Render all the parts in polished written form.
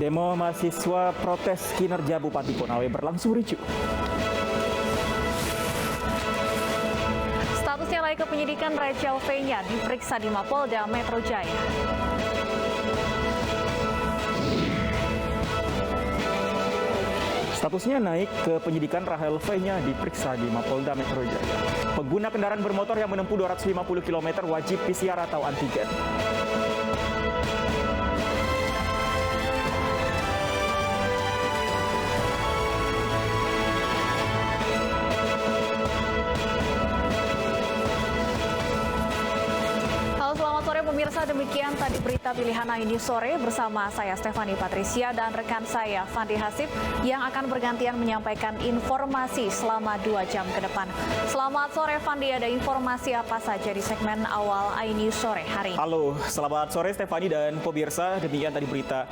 Demo mahasiswa protes kinerja Bupati Konawe berlangsung ricuh. Statusnya naik ke penyidikan, Rachel V-nya diperiksa di Mapolda Metro Jaya. Statusnya naik ke penyidikan, Rahel V-nya diperiksa di Mapolda Metro Jaya. Pengguna kendaraan bermotor yang menempuh 250 km wajib PCR atau antigen. Pemirsa, demikian tadi berita pilihan iNews sore bersama saya Stefani Patricia dan rekan saya Fandi Hasib yang akan bergantian menyampaikan informasi selama 2 jam ke depan. Selamat sore Fandi, ada informasi apa saja di segmen awal iNews sore hari ini? Halo, selamat sore Stefani dan pemirsa. Demikian tadi berita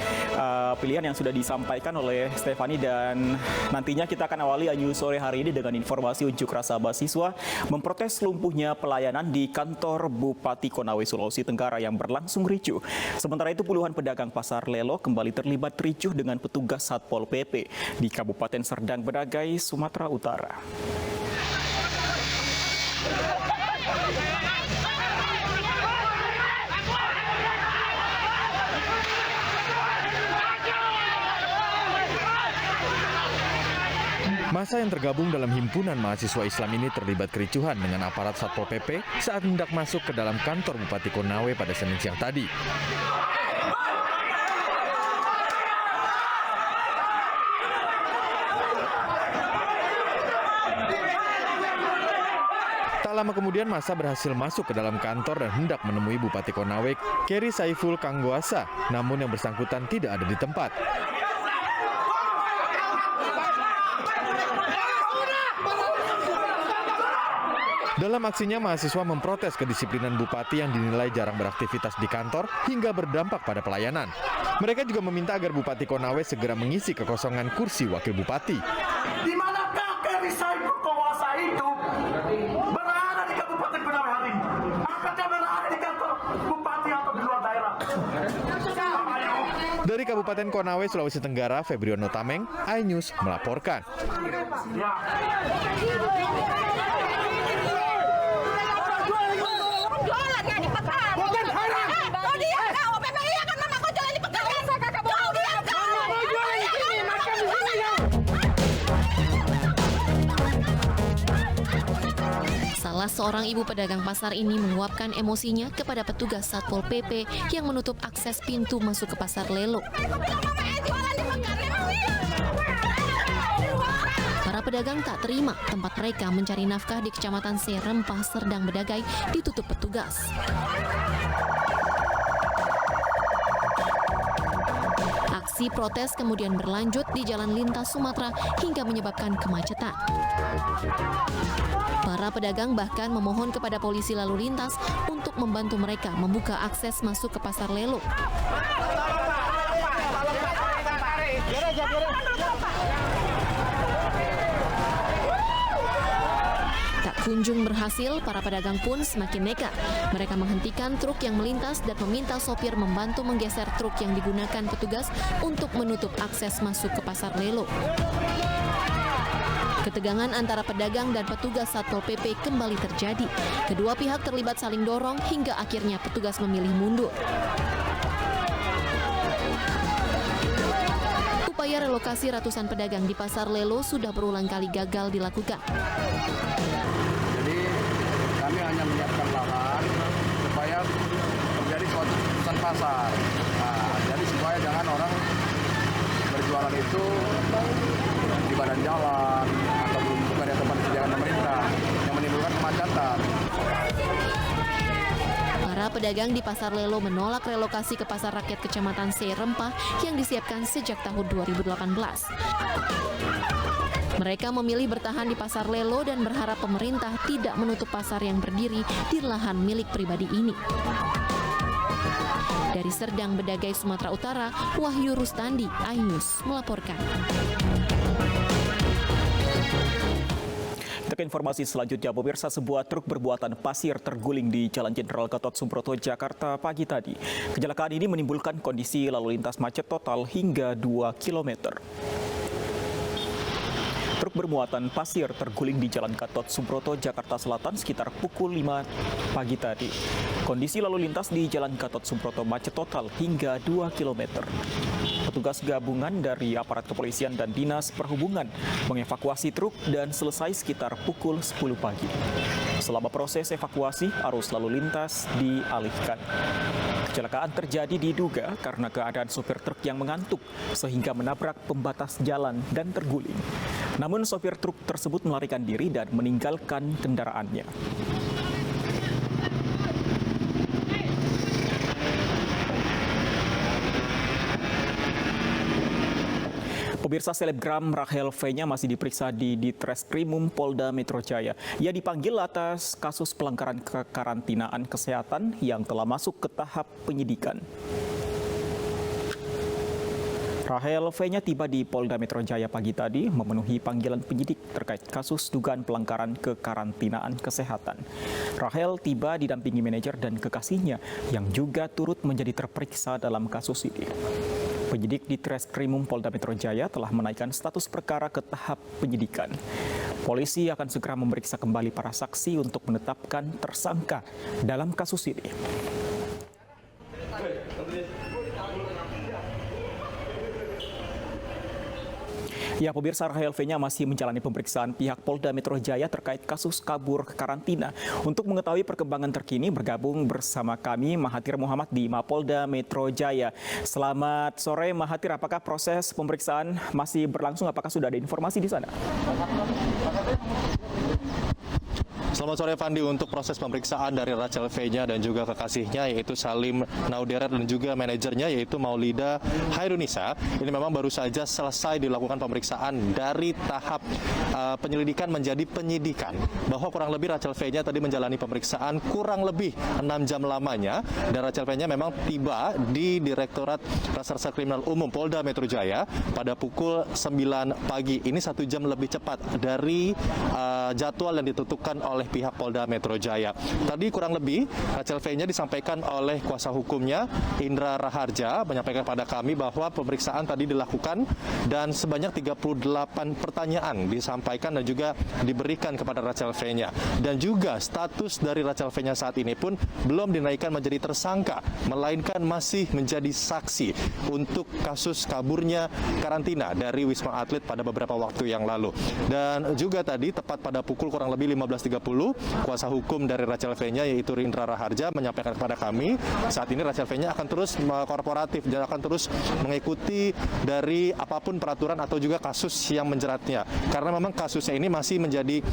pilihan yang sudah disampaikan oleh Stefani dan nantinya kita akan awali iNews sore hari ini dengan informasi unjuk rasa mahasiswa memprotes lumpuhnya pelayanan di kantor Bupati Konawe, Sulawesi Tenggara yang berlangsung ricuh. Sementara itu puluhan pedagang pasar Lelo kembali terlibat ricuh dengan petugas Satpol PP di Kabupaten Serdang Bedagai, Sumatera Utara. Masa yang tergabung dalam himpunan mahasiswa Islam ini terlibat kericuhan dengan aparat Satpol PP saat hendak masuk ke dalam kantor Bupati Konawe pada Senin siang tadi. Tak lama kemudian masa berhasil masuk ke dalam kantor dan hendak menemui Bupati Konawe, Keri Saiful Kanggoasa, namun yang bersangkutan tidak ada di tempat. Dalam aksinya, mahasiswa memprotes kedisiplinan Bupati yang dinilai jarang beraktivitas di kantor hingga berdampak pada pelayanan. Mereka juga meminta agar Bupati Konawe segera mengisi kekosongan kursi Wakil Bupati. Di manakah Keri Saiful Kanggoasa itu berada di Kabupaten Konawe hari ini? Apakah berada di kantor Bupati atau di luar daerah? Dari Kabupaten Konawe, Sulawesi Tenggara, Febriono Tameng, iNews melaporkan. Salah seorang ibu pedagang pasar ini meluapkan emosinya kepada petugas Satpol PP yang menutup akses pintu masuk ke pasar Lelo. Para pedagang tak terima tempat mereka mencari nafkah di Kecamatan Serempah, Serdang Bedagai ditutup petugas. Aksi protes kemudian berlanjut di Jalan Lintas Sumatera hingga menyebabkan kemacetan. Para pedagang bahkan memohon kepada polisi lalu lintas untuk membantu mereka membuka akses masuk ke pasar Lelo. Tak kunjung berhasil, para pedagang pun semakin nekat. Mereka menghentikan truk yang melintas dan meminta sopir membantu menggeser truk yang digunakan petugas untuk menutup akses masuk ke pasar Lelo. Ketegangan antara pedagang dan petugas Satpol PP kembali terjadi. Kedua pihak terlibat saling dorong hingga akhirnya petugas memilih mundur. Upaya relokasi ratusan pedagang di pasar Lelo sudah berulang kali gagal dilakukan. Jadi kami hanya menyiapkan lahan supaya terjadi suatu keputusan pasar. Nah, jadi supaya jangan orang berjualan itu di badan jalan atau belum bukan di tempat disediakan pemerintah yang menimbulkan kemacetan. Para pedagang di pasar Lelo menolak relokasi ke pasar rakyat Kecamatan Serempah yang disiapkan sejak tahun 2018. Mereka memilih bertahan di pasar Lelo dan berharap pemerintah tidak menutup pasar yang berdiri di lahan milik pribadi ini. Dari Serdang Bedagai, Sumatera Utara, Wahyu Rustandi, iNews melaporkan. Kita ke informasi selanjutnya, pemirsa, sebuah truk bermuatan pasir terguling di Jalan Jenderal Gatot Subroto, Jakarta pagi tadi. Kecelakaan ini menimbulkan kondisi lalu lintas macet total hingga 2 km. Truk bermuatan pasir terguling di Jalan Gatot Subroto, Jakarta Selatan sekitar pukul 5 pagi tadi. Kondisi lalu lintas di Jalan Gatot Subroto macet total hingga 2 km. Petugas gabungan dari aparat kepolisian dan dinas perhubungan mengevakuasi truk dan selesai sekitar pukul 10 pagi. Selama proses evakuasi, arus lalu lintas dialihkan. Kecelakaan terjadi diduga karena keadaan sopir truk yang mengantuk sehingga menabrak pembatas jalan dan terguling. Namun sopir truk tersebut melarikan diri dan meninggalkan kendaraannya. Pemirsa, selebgram Rachel V-nya masih diperiksa di Ditreskrimum Polda Metro Jaya. Ia dipanggil atas kasus pelanggaran kekarantinaan kesehatan yang telah masuk ke tahap penyidikan. Rachel V-nya tiba di Polda Metro Jaya pagi tadi memenuhi panggilan penyidik terkait kasus dugaan pelanggaran kekarantinaan kesehatan. Rachel tiba didampingi manajer dan kekasihnya yang juga turut menjadi terperiksa dalam kasus ini. Penyidik di Ditreskrimum Polda Metro Jaya telah menaikkan status perkara ke tahap penyidikan. Polisi akan segera memeriksa kembali para saksi untuk menetapkan tersangka dalam kasus ini. Ya, pemirsa, Rachel V-nya masih menjalani pemeriksaan pihak Polda Metro Jaya terkait kasus kabur karantina. Untuk mengetahui perkembangan terkini, bergabung bersama kami Mahathir Muhammad di Mapolda Metro Jaya. Selamat sore, Mahathir. Apakah proses pemeriksaan masih berlangsung? Apakah sudah ada informasi di sana? Selamat sore, Fandi. Untuk proses pemeriksaan dari Rachel V-nya dan juga kekasihnya yaitu Salim Nauderet dan juga manajernya yaitu Maulida Hairunisa, ini memang baru saja selesai dilakukan pemeriksaan dari tahap penyelidikan menjadi penyidikan. Bahwa kurang lebih Rachel V-nya tadi menjalani pemeriksaan kurang lebih 6 jam lamanya, dan Rachel V-nya memang tiba di Direktorat Reserse Kriminal Umum Polda Metro Jaya pada pukul 9 pagi. Ini 1 jam lebih cepat dari jadwal yang ditentukan oleh pihak Polda Metro Jaya. Tadi kurang lebih Rachel V-nya disampaikan oleh kuasa hukumnya Indra Raharja, menyampaikan pada kami bahwa pemeriksaan tadi dilakukan dan sebanyak 38 pertanyaan disampaikan dan juga diberikan kepada Rachel V-nya. Dan juga status dari Rachel V-nya saat ini pun belum dinaikkan menjadi tersangka, melainkan masih menjadi saksi untuk kasus kaburnya karantina dari Wisma Atlet pada beberapa waktu yang lalu. Dan juga tadi tepat pada pukul kurang lebih 15.30, kuasa hukum dari Rachel V-nya yaitu Indra Raharja menyampaikan kepada kami saat ini Rachel V-nya akan terus korporatif dan akan terus mengikuti dari apapun peraturan atau juga kasus yang menjeratnya, karena memang kasusnya ini masih menjadi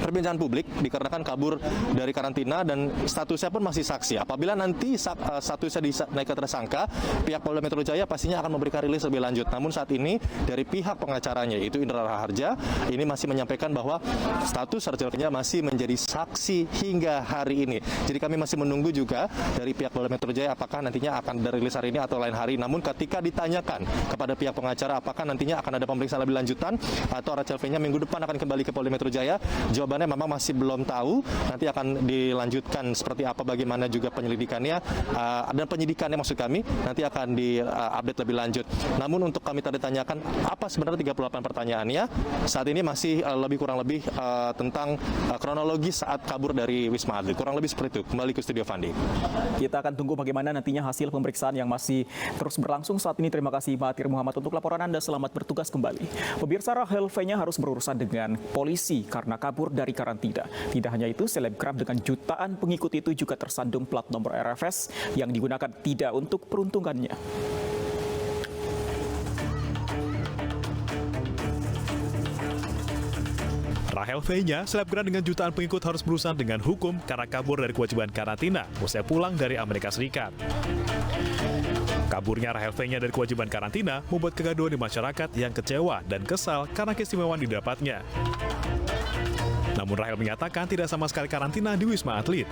perbincangan publik dikarenakan kabur dari karantina dan statusnya pun masih saksi. Apabila nanti statusnya dinaikkan tersangka, pihak Polda Metro Jaya pastinya akan memberikan rilis lebih lanjut. Namun saat ini dari pihak pengacaranya yaitu Indra Raharja ini masih menyampaikan bahwa status Rachel V-nya masih menjadi saksi hingga hari ini. Jadi kami masih menunggu juga dari pihak Polda Metro Jaya apakah nantinya akan dirilis hari ini atau lain hari. Namun ketika ditanyakan kepada pihak pengacara apakah nantinya akan ada pemeriksaan lebih lanjutan atau Rachel V-nya minggu depan akan kembali ke Polda Metro Jaya, jawabannya memang masih belum tahu. Nanti akan dilanjutkan seperti apa, bagaimana juga penyelidikannya dan penyidikannya maksud kami nanti akan diupdate lebih lanjut. Namun untuk kami tadi tanyakan apa sebenarnya 38 pertanyaannya, saat ini masih kurang lebih tentang kronologi saat kabur dari Wisma Atlet. Kurang lebih seperti itu. Kembali ke studio, Fandi. Kita akan tunggu bagaimana nantinya hasil pemeriksaan yang masih terus berlangsung saat ini. Terima kasih Mahathir Muhammad untuk laporan Anda. Selamat bertugas kembali. Pemirsa, Rachel V-nya harus berurusan dengan polisi karena kabur dari karantina. Tidak hanya itu, selebgram dengan jutaan pengikut itu juga tersandung plat nomor RFS yang digunakan tidak untuk peruntungannya. Rachel V-nya, selebgram dengan jutaan pengikut, harus berurusan dengan hukum karena kabur dari kewajiban karantina usai pulang dari Amerika Serikat. Kaburnya Rachel V-nya dari kewajiban karantina membuat kegaduhan di masyarakat yang kecewa dan kesal karena keistimewaan didapatnya. Namun Rachel menyatakan tidak sama sekali karantina di Wisma Atlet.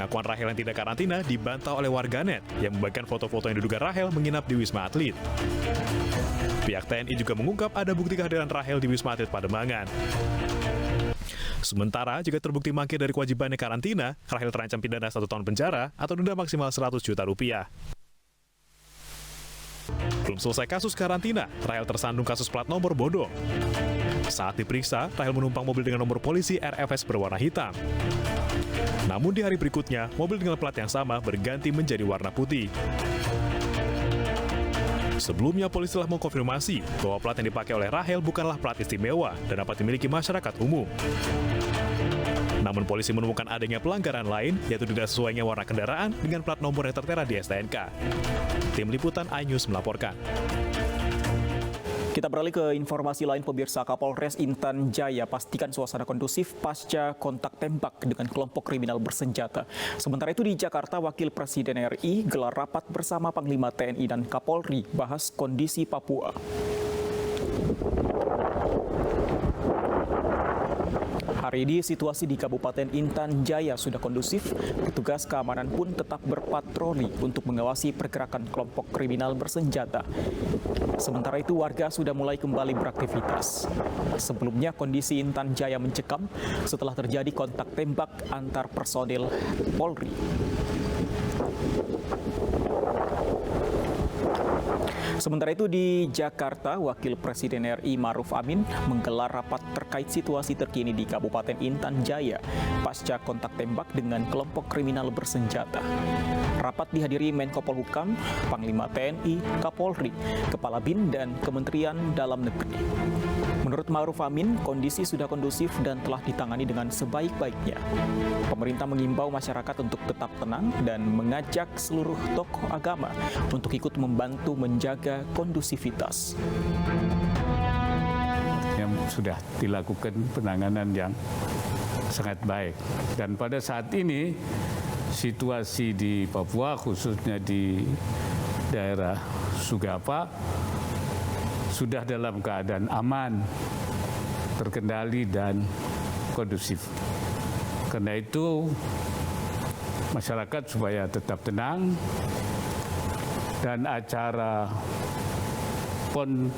Pengakuan Rahel yang tidak karantina dibantah oleh warganet yang membagikan foto-foto yang diduga Rahel menginap di Wisma Atlet. Pihak TNI juga mengungkap ada bukti kehadiran Rahel di Wisma Atlet Pademangan. Sementara, jika terbukti mangkir dari kewajibannya karantina, Rahel terancam pidana 1 tahun penjara atau denda maksimal 100 juta rupiah. Belum selesai kasus karantina, Rahel tersandung kasus plat nomor bodong. Saat diperiksa, Rahel menumpang mobil dengan nomor polisi RFS berwarna hitam. Namun di hari berikutnya, mobil dengan plat yang sama berganti menjadi warna putih. Sebelumnya, polisi telah mengkonfirmasi bahwa plat yang dipakai oleh Rahel bukanlah plat istimewa dan dapat dimiliki masyarakat umum. Namun polisi menemukan adanya pelanggaran lain, yaitu tidak sesuainya warna kendaraan dengan plat nomor yang tertera di STNK. Tim Liputan iNews melaporkan. Kita beralih ke informasi lain, pemirsa. Kapolres Intan Jaya pastikan suasana kondusif pasca kontak tembak dengan kelompok kriminal bersenjata. Sementara itu di Jakarta, Wakil Presiden RI gelar rapat bersama Panglima TNI dan Kapolri bahas kondisi Papua. Hari ini situasi di Kabupaten Intan Jaya sudah kondusif, petugas keamanan pun tetap berpatroli untuk mengawasi pergerakan kelompok kriminal bersenjata. Sementara itu warga sudah mulai kembali beraktivitas. Sebelumnya kondisi Intan Jaya mencekam setelah terjadi kontak tembak antar personil Polri. Sementara itu di Jakarta, Wakil Presiden RI Ma'ruf Amin menggelar rapat terkait situasi terkini di Kabupaten Intan Jaya pasca kontak tembak dengan kelompok kriminal bersenjata. Rapat dihadiri Menko Polhukam, Panglima TNI, Kapolri, Kepala BIN, dan Kementerian Dalam Negeri. Menurut Ma'ruf Amin, kondisi sudah kondusif dan telah ditangani dengan sebaik-baiknya. Pemerintah mengimbau masyarakat untuk tetap tenang dan mengajak seluruh tokoh agama untuk ikut membantu menjaga kondusivitas. Yang sudah dilakukan penanganan yang sangat baik. Dan pada saat ini, situasi di Papua, khususnya di daerah Sugapa, sudah dalam keadaan aman, terkendali, dan kondusif. Karena itu, masyarakat supaya tetap tenang, dan acara PON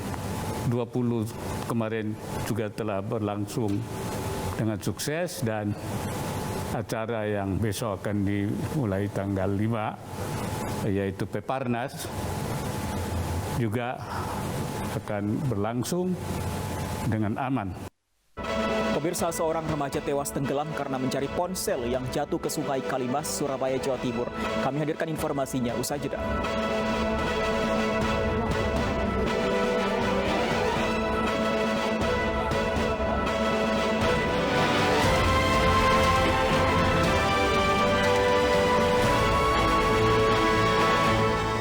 20 kemarin juga telah berlangsung dengan sukses, dan acara yang besok akan dimulai tanggal 5, yaitu Peparnas, juga akan berlangsung dengan aman. Pemirsa, seorang remaja tewas tenggelam karena mencari ponsel yang jatuh ke Sungai Kalimas, Surabaya, Jawa Timur. Kami hadirkan informasinya usai jeda.